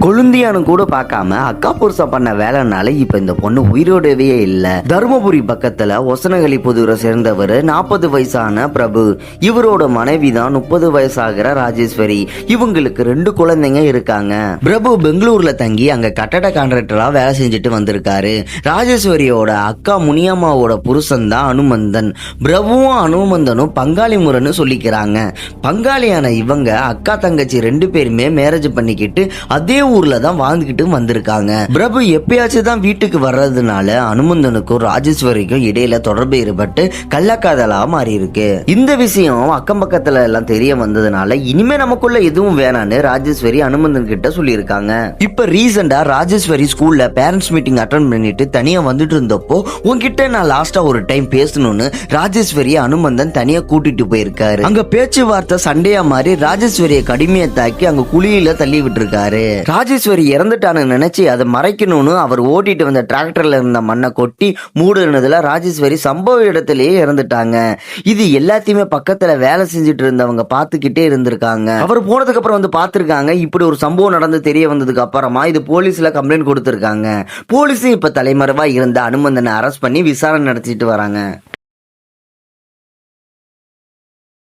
கொழுந்தியானு கூட பார்க்காம அக்கா புருஷன் பண்ண வேலைனால இப்ப இந்த பொண்ணு உயிரோடவே இல்ல. தருமபுரி பக்கத்துல ஒசனகளி புதூரை சேர்ந்தவர் 40 வயசான பிரபு. இவரோட மனைவி தான் 30 வயசாகிற ராஜேஸ்வரி. இவங்களுக்கு 2 குழந்தைங்க இருக்காங்க. பிரபு பெங்களூர்ல தங்கி அங்க கட்டட கான்ட்ராக்டரா வேலை செஞ்சுட்டு வந்திருக்காரு. ராஜேஸ்வரியோட அக்கா முனியம்மாவோட புருஷன் தான் அனுமந்தன். பிரபுவும் அனுமந்தனும் பங்காளி முறைன்னு சொல்லிக்கிறாங்க. பங்காளியான இவங்க அக்கா தங்கச்சி 2 பேருமே மேரேஜ் பண்ணிக்கிட்டு அதே ஊர்ல தான் வாழ்ந்துகிட்டு வந்திருக்காங்க. பிரபு எப்பயாச்சும் தான் வீட்டுக்கு வர்றதுனால அனுமந்தனுக்கும் ராஜேஸ்வரிக்கும் இடையில தொடர்பு ஏற்பட்டு கள்ளக்காதலா மாறி இருக்கு. இந்த விஷயம் அக்கம் பக்கத்துல எல்லாம் தெரிய வந்ததுனால இனிமே நமக்குள்ள எதுவும் வேணான்னு ராஜேஸ்வரி அனுமந்தன் கிட்ட சொல்லியிருக்காங்க. இப்ப ரீசெண்டா ராஜேஸ்வரி ஸ்கூல்ல பேரண்ட்ஸ் மீட்டிங் அட்டெண்ட் பண்ணிட்டு தனியா வந்துட்டு இருந்தப்போ உன்கிட்ட நான் லாஸ்டா ஒரு டைம் பேசணும்னு ராஜேஸ்வரி அனுமந்தன் தனியா கூட்டிட்டு போயிருக்காரு. அங்க பேச்சுவார்த்தை சண்டையா மாறி ராஜேஸ்வரியை கடுமையை தாக்கி அங்க குழியில தள்ளி விட்டுருக்காரு. ராஜேஸ்வரி இறந்துட்டான்னு நினைச்சு அதை மறைக்கணும்னு அவர் ஓட்டிட்டு வந்த டிராக்டர்ல இருந்த மண்ணை கொட்டி மூடுனதுல ராஜேஸ்வரி சம்பவ இடத்திலேயே இறந்துட்டாங்க. இது எல்லாத்தையுமே பக்கத்துல வேலை செஞ்சுட்டு இருந்தவங்க பார்த்துக்கிட்டே இருந்திருக்காங்க. அவர் போனதுக்கு அப்புறம் வந்து பார்த்திருக்காங்க. இப்படி ஒரு சம்பவம் நடந்து தெரிய வந்ததுக்கு அப்புறமா இது போலீஸ்ல கம்ப்ளைண்ட் கொடுத்திருக்காங்க. போலீஸும் இப்ப தலைமறைவா இருந்த அனுமந்தனை அரெஸ்ட் பண்ணி விசாரணை நடத்திட்டு வராங்க.